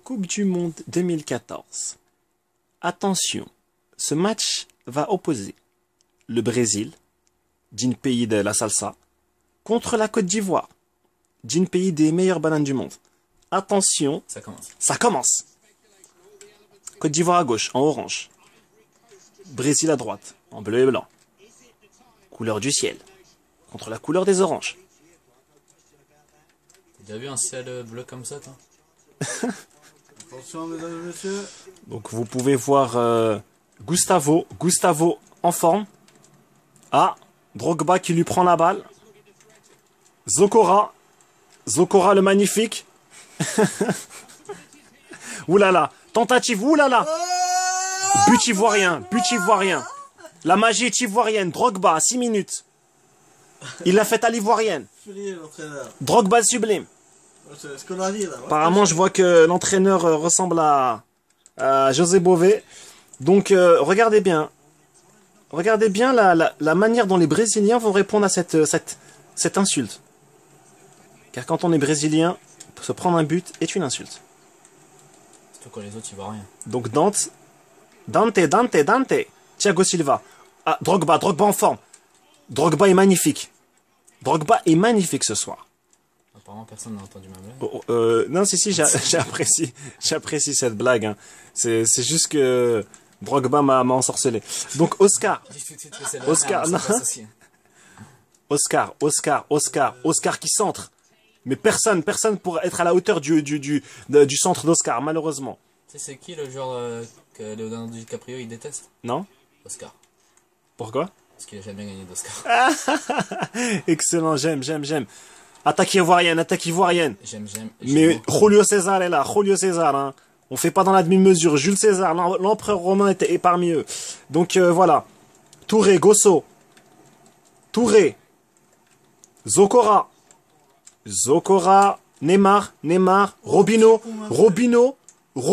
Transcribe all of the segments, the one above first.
Coupe du Monde 2014. Attention, ce match va opposer le Brésil, d'un pays de la salsa, contre la Côte d'Ivoire, d'un pays des meilleures bananes du monde. Attention, Ça commence. ça commence. Côte d'Ivoire à gauche, en orange. Brésil à droite, en bleu et blanc. Couleur du ciel, contre la couleur des oranges. T'as déjà vu un ciel bleu comme ça, toi? Attention, mesdames et messieurs. Donc vous pouvez voir Gustavo en forme. Ah, Drogba qui lui prend la balle. Zokora le magnifique. Oulala, tentative, oulala. But ivoirien. La magie est ivoirienne. Drogba à 6 minutes. Il l'a fait à l'ivoirienne. Furier, l'entraîneur. Drogba sublime. C'est ce qu'on a dit là. Apparemment, je vois que l'entraîneur ressemble à José Bové. Donc, regardez bien. Regardez bien la manière dont les Brésiliens vont répondre à cette insulte. Car quand on est Brésilien, se prendre un but est une insulte. Surtout quand les autres, ils voient rien. Donc, Dante. Thiago Silva. Ah, Drogba en forme. Drogba est magnifique. Drogba est magnifique ce soir. Apparemment, personne n'a entendu ma blague. Non, si, j'apprécie cette blague. Hein. C'est juste que Drogba m'a ensorcelé. Donc, Oscar. Dis tout de suite que c'est le Oscar, merde, non. c'est pas associé. Oscar qui centre. Mais personne pour être à la hauteur du centre d'Oscar, malheureusement. Tu sais, c'est qui le joueur que Leonardo DiCaprio il déteste? Non? Oscar. Pourquoi? Parce qu'il a jamais gagné d'Oscar. Excellent, j'aime. Attaque ivoirienne. J'aime. Mais Julio César est là, hein. On fait pas dans la demi-mesure. Jules César, l'empereur romain est parmi eux. Donc voilà. Touré, Gosso. Touré. Zokora, Neymar, Robinho. Robinho. Comme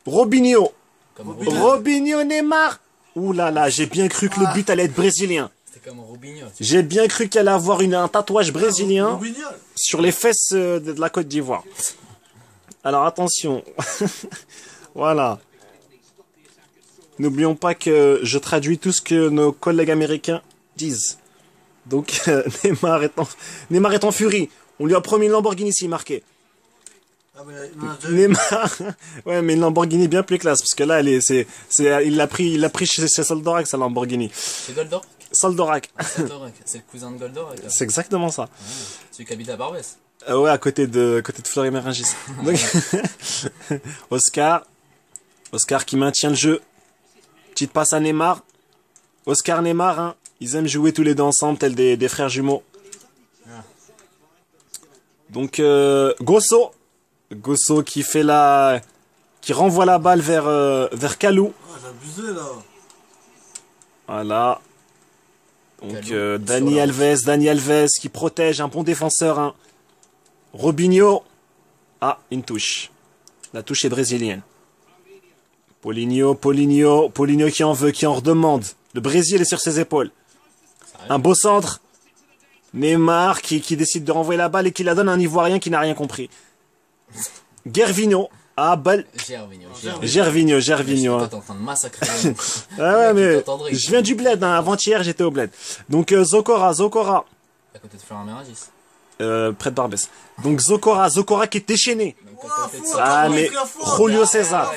Robinho. Robinho, Neymar. Ouh là là, j'ai bien cru que le but allait être brésilien. C'était comme Robinho. Tu sais. J'ai bien cru qu'elle allait avoir un tatouage brésilien Robignol. sur les fesses de la Côte d'Ivoire. Alors attention. Voilà. N'oublions pas que je traduis tout ce que nos collègues américains disent. Donc Neymar est en furie. On lui a promis une Lamborghini s'il marquait. Ah, mais il en a déjà eu. Neymar, ouais, mais une Lamborghini bien plus classe parce que là, il l'a pris chez Soldorak sa Lamborghini. C'est Goldorak. Soldorak, C'est le cousin de Goldorak. Là. c'est exactement ça. Celui qui habite à Barbès. Ouais, à côté de Fleury-Mérogis. Donc, Oscar qui maintient le jeu. Petite passe à Neymar. Oscar Neymar, hein, ils aiment jouer tous les deux ensemble, tels des frères jumeaux. Donc Gosso qui renvoie la balle vers Kalou. Ah, j'ai abusé là. Voilà. Donc Kalou, Dani sur Alves qui protège, un bon défenseur. Hein. Robinho. Ah, une touche. La touche est brésilienne. Paulinho qui en veut, qui en redemande. Le Brésil est sur ses épaules. Un beau centre. Neymar qui décide de renvoyer la balle et qui la donne à un Ivoirien qui n'a rien compris. Gervinho. Ah, balle. Gervinho. Toi, Hein. t'es en train de massacrer. Ah ouais, mais t'entendrais. je viens du bled. Hein. Avant-hier, j'étais au bled. Donc, Zokora. À côté de Fleury-Mérogis. Près de Barbès. Donc, Zokora qui est déchaîné. Donc, à côté de ça. Ah, mais Julio César.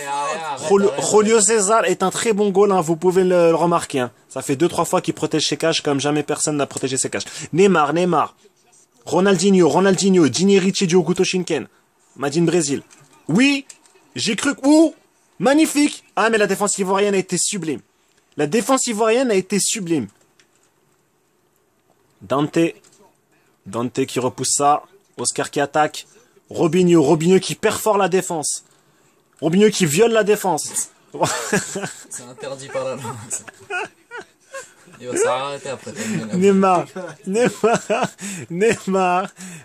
Julio César est un très bon goal, hein, vous pouvez le remarquer. Hein. Ça fait 2-3 fois qu'il protège ses cages comme jamais personne n'a protégé ses cages. Neymar. Ronaldinho. Dinerici Diogo Shinken. Madine Brésil. Oui, j'ai cru que... Ouh, magnifique. Ah, mais la défense ivoirienne a été sublime. Dante qui repousse ça. Oscar qui attaque. Robinho qui perfore la défense. Robinho qui viole la défense. C'est interdit par la loi. Il va s'arrêter après. Neymar.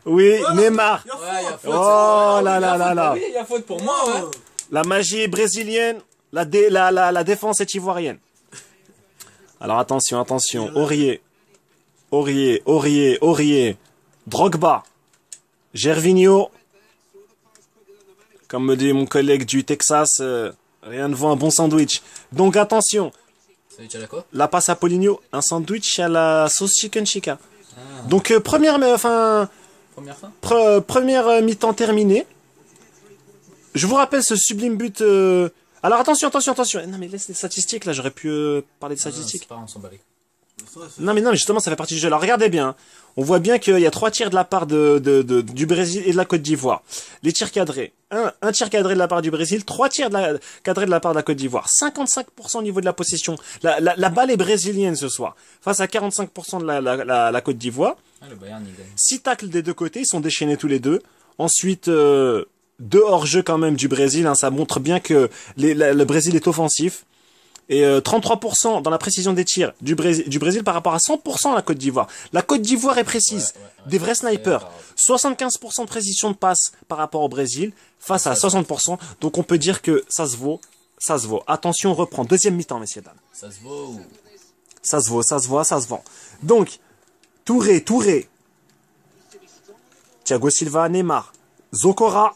Oui, Neymar. Il y a Ouais, il y a faute. faute. Oh là là. Oui, il y a faute pour moi, ouais. La magie est brésilienne. La défense est ivoirienne. Alors attention. Aurier. Drogba. Gervinho. Comme me dit mon collègue du Texas, rien ne vaut un bon sandwich. Donc attention, Ça veut dire quoi? la passe à Poligno, un sandwich à la sauce chicken chica. Ah, Donc première mi-temps terminée. Je vous rappelle ce sublime but. Alors attention. Non mais laisse les statistiques là, j'aurais pu parler de c'est statistiques. pas, on s'en bat les couilles. Non mais justement ça fait partie du jeu. Alors regardez bien. On voit bien qu'il y a 3 tirs de la part du Brésil et de la Côte d'Ivoire. Les tirs cadrés. Un tir cadré de la part du Brésil, 3 tirs cadrés de la part de la Côte d'Ivoire. 55% au niveau de la possession. La balle est brésilienne ce soir. Face à 45% de la Côte d'Ivoire. Ah, le Bayern, il gagne. 6 tacles des deux côtés, ils sont déchaînés tous les deux. Ensuite, 2 hors-jeu quand même du Brésil. Hein, ça montre bien que le Brésil est offensif. Et 33% dans la précision des tirs du Brésil par rapport à 100% à la Côte d'Ivoire. La Côte d'Ivoire est précise. Ouais. Des vrais snipers. 75% de précision de passe par rapport au Brésil face à 60%. Donc on peut dire que ça se vaut. Ça se vaut. Attention, on reprend. Deuxième mi-temps, messieurs, dames. Ça se vaut ou... Ça se vaut, ça se vend. Donc, Touré. Thiago Silva, Neymar. Zokora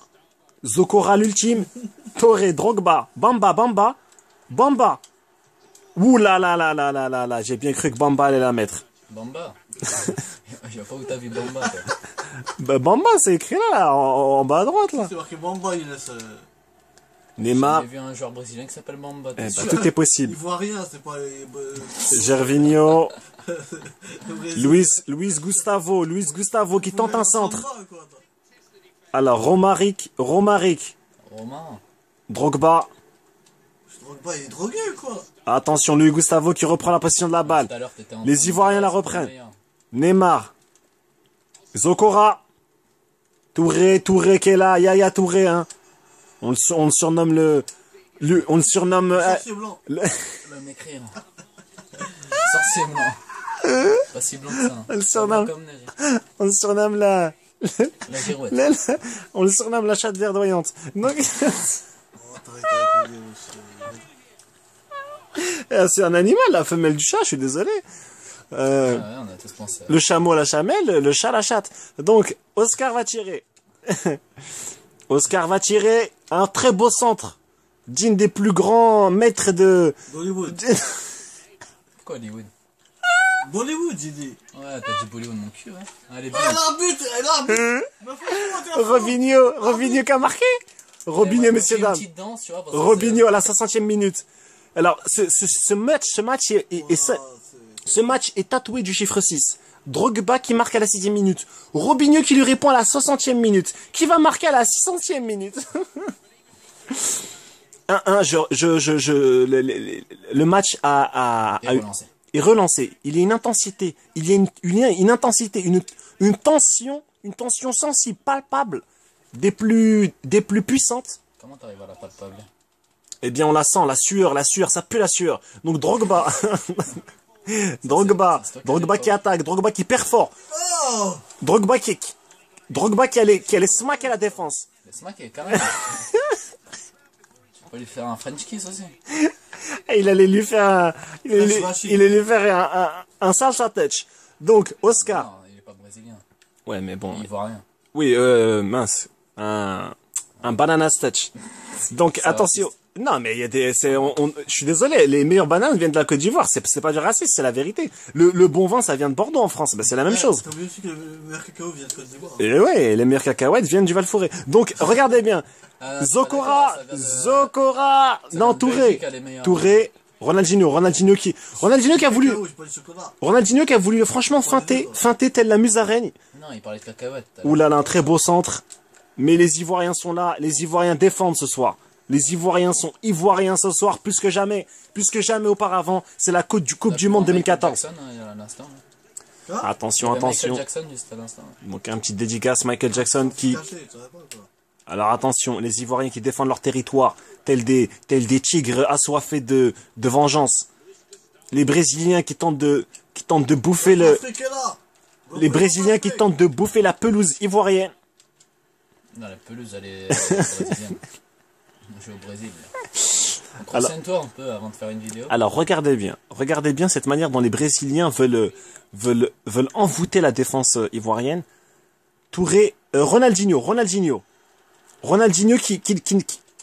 l'ultime. Touré, Drogba. Bamba. Ouh là, j'ai bien cru que Bamba allait la mettre. Bamba. Je vois pas où t'as vu Bamba, toi. Bah, Bamba, c'est écrit là, en bas à droite là. C'est marqué Bamba, il laisse. Neymar, J'ai vu un joueur brésilien qui s'appelle Bamba. eh t'es bah, sûr? tout est Il possible. voit rien, c'est pas les. Gervinho, le Brésil. Luis Gustavo qui tente un centre. Samba, quoi, toi. Alors, Romaric, Romain. Drogba. Je drogue pas, il est drogué, quoi. Attention, Luis Gustavo qui reprend la position de la balle. Tout à l'heure, t'étais en Les train de Ivoiriens dire, la c'est reprennent. le meilleur. Neymar, Zokora, Touré qui est là, Yaya Touré, hein. On le surnomme on le surnomme, Sorcier blanc. Le mécréant. Sorcier blanc. Pas si blanc que ça. Hein. On le surnomme, Comme neige. on le surnomme la, La girouette. on le surnomme la chatte verdoyante. Donc, Oh, t'arrêtes de c'est un animal, la femelle du chat, je suis désolé. Ah ouais, on a tous pensé. Le chameau, la chamelle, le chat, la chatte. Donc, Oscar va tirer. Oscar va tirer un très beau centre. Digne des plus grands maîtres de... Bollywood. Pourquoi Hollywood? Bollywood, j'ai dit. Ouais, t'as dit Bollywood mon cul, ouais. Allez, bien. Ah, l'arbitre, Mais franchement, Robinho qui a marqué. Robinho, messieurs, dames. Robinho à la 60e minute. Alors, ce match est tatoué du chiffre 6. Drogba qui marque à la 6e minute. Robinho qui lui répond à la 60e minute. Qui va marquer à la 600e minute. 1-1, le match est relancé. Il y a une intensité. Il y a une intensité, une tension sensible, palpable, des plus puissantes. Comment t'arrives à la palpable? Eh bien, on la sent, la sueur, ça pue la sueur. Donc, Drogba. Drogba qui attaque, Drogba qui perfore. Oh Drogba qui allait smacker la défense. Le smack est quand même. Tu peux lui faire un French kiss aussi. Et il allait lui faire un salsa touch. Donc, Oscar. Non, il est pas brésilien. Ouais, mais bon. Il voit rien. Oui, mince. Un banana touch. Donc, Ça attention. Non, mais il y a je suis désolé, les meilleures bananes viennent de la Côte d'Ivoire. C'est pas du racisme, c'est la vérité. Le bon vin, ça vient de Bordeaux en France. Ben, c'est la même chose. T'as oublié aussi que le meilleur cacao vient de Côte d'Ivoire. Et ouais, les meilleures cacahuètes viennent du Val-Forêt. Donc, regardez bien. Zokora, non, Touré, Ronaldinho qui a voulu, Cacao, j'ai pas du chocolat. Ronaldinho qui a voulu franchement feinter telle la musaraigne. Non, il parlait de cacahuètes. Ouh là là, un très beau centre. Mais les Ivoiriens sont là, les Ivoiriens défendent ce soir. Les Ivoiriens sont ivoiriens ce soir, plus que jamais auparavant. C'est la Coupe du Monde 2014. Jackson, à l'instant. Attention. Michael Jackson juste à l'instant. Donc un petit dédicace Michael Jackson qui... Caché, tu savais pas, quoi. Alors attention, les Ivoiriens qui défendent leur territoire, tels des tigres assoiffés de vengeance. Les Brésiliens qui tentent de bouffer L'Afrique est là. les Brésiliens qui tentent de bouffer la pelouse ivoirienne. Non, la pelouse, elle est brésilienne. Je suis au Brésil. Renseigne-toi un peu avant de faire une vidéo. Alors regardez bien cette manière dont les Brésiliens veulent envoûter la défense ivoirienne. Touré, Ronaldinho Ronaldinho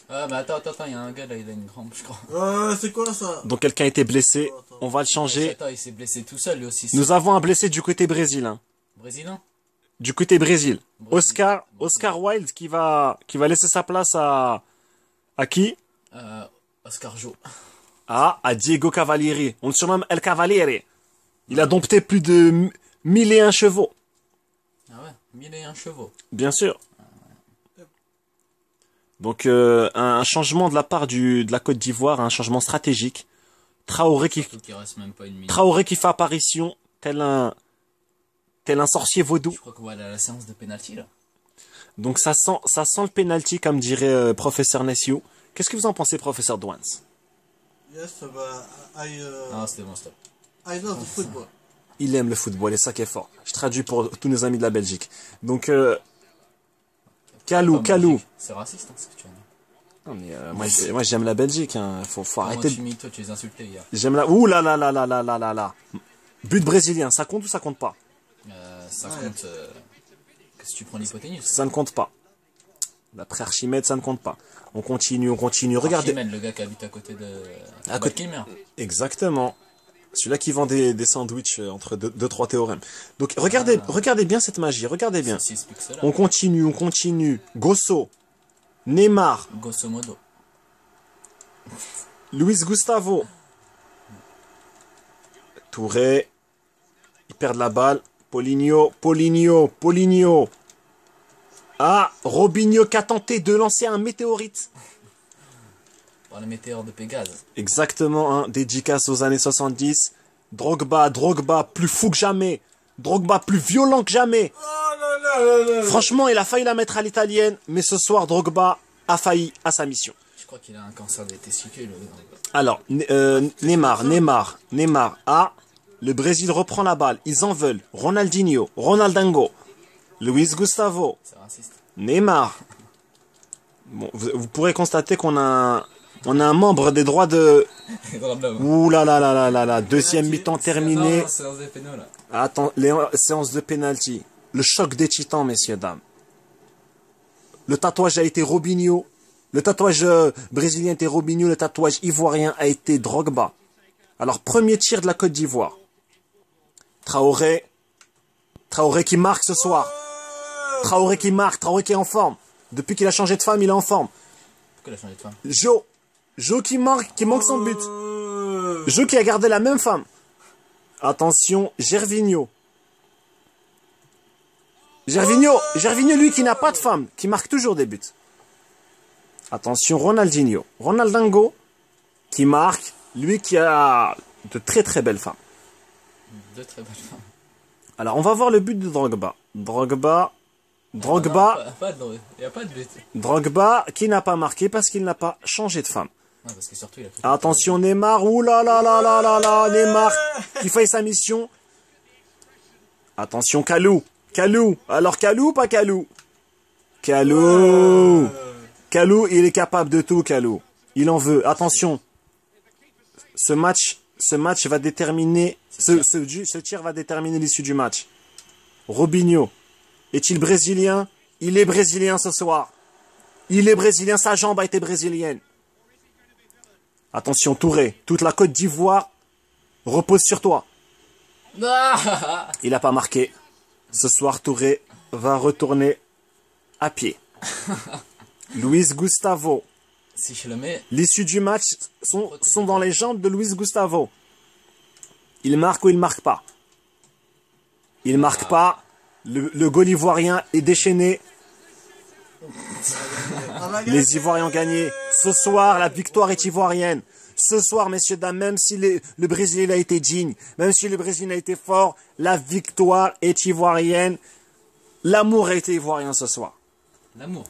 Ah, mais attends, il y a un gars là, il a une crampe, je crois. C'est quoi ça? Donc quelqu'un a été blessé. On va le changer. Attends, il s'est blessé tout seul, lui aussi. Nous avons un blessé du côté brésilien. Brésilien? Du côté Brésil. Brésil. Oscar Wilde qui va laisser sa place à qui? Oscar Jo. À Diego Cavalieri. On le surnomme El Cavaliere. Il a dompté plus de 1001 chevaux. Ah ouais, 1001 chevaux. Bien sûr. Donc un changement de la part de la Côte d'Ivoire, un changement stratégique. Traoré qui reste même pas une minute. Traoré qui fait apparition tel un sorcier vaudou. Je crois qu'on va aller à la séance de pénalty là. Donc ça sent le penalty comme dirait professeur Nessiou. Qu'est-ce que vous en pensez, professeur Douans? Yes, ça va. Ah, c'était bon, stop. I love the football. Il aime le football et ça qui est fort. Je traduis pour tous nos amis de la Belgique. Donc Kalou. C'est raciste hein, ce que tu as dit. Non, mais, moi j'aime la Belgique. Hein. Faut arrêter. Toi, tu les insultais hier. J'aime la. Ouh là là là là là là là là. But brésilien, ça compte ou ça compte pas? Ça compte. Qu'est-ce que tu prends l'hypoténuse? Ça ne compte pas. D'après Archimède, ça ne compte pas. On continue. Regardez. Archimède, le gars qui habite à côté de. À côté. Balkimmer. Exactement. Celui-là qui vend des sandwichs entre deux, trois théorèmes. Donc regardez bien cette magie. Regardez bien. Ça explique cela. On continue. Gosso, Neymar, Grosso modo. Luis Gustavo, Touré. Ils perdent la balle. Paulinho. Ah, Robinho qui a tenté de lancer un météorite. Par le météore de Pégase. Exactement, hein, dédicace aux années 70. Drogba, plus fou que jamais. Drogba, plus violent que jamais. Franchement, il a failli la mettre à l'italienne, mais ce soir, Drogba a failli à sa mission. Je crois qu'il a un cancer des testicules. Alors, Neymar. Ah, le Brésil reprend la balle. Ils en veulent. Ronaldinho, Luis Gustavo, C'est raciste. Neymar. Bon, vous pourrez constater qu'on a un membre des droits de... Ouh là là là là là là. Deuxième mi-temps terminé. Séance des pénaux, là. Attends, les séances de penalty. Le choc des titans, messieurs, dames. Le tatouage a été Robinho. Le tatouage brésilien était Robinho. Le tatouage ivoirien a été Drogba. Alors, premier tir de la Côte d'Ivoire. Traoré qui marque ce soir. Traoré qui est en forme. Depuis qu'il a changé de femme, il est en forme. Pourquoi il a changé de femme? Jo qui manque son but. Jo qui a gardé la même femme. Attention, Gervinho, lui qui n'a pas de femme, qui marque toujours des buts. Attention, Ronaldinho, qui marque, lui qui a de très très belles femmes. Deux très belles femmes. Alors, on va voir le but de Drogba. Il n'y a pas de but. Drogba qui n'a pas marqué parce qu'il n'a pas changé de femme. Non, parce que surtout, il a pris. Attention Neymar, ouh là là là là là là, Neymar qui fait sa mission. Attention Kalou, alors Kalou ou pas Kalou? Kalou, il est capable de tout Kalou. Il en veut, attention. Ce match va déterminer, ce tir va déterminer l'issue du match. Robinho, est-il brésilien? Il est brésilien ce soir. Il est brésilien, sa jambe a été brésilienne. Attention Touré, toute la Côte d'Ivoire repose sur toi. Il n'a pas marqué. Ce soir Touré va retourner à pied. Luis Gustavo. Si je le mets. L'issue du match sont dans les jambes de Luis Gustavo. Il marque ou il marque pas? Il marque pas. Le goal ivoirien est déchaîné. Les Ivoiriens ont gagné. Ce soir, la victoire est ivoirienne. Ce soir, messieurs, dames, même si le Brésil a été digne, même si le Brésil a été fort, la victoire est ivoirienne. L'amour a été ivoirien ce soir. L'amour.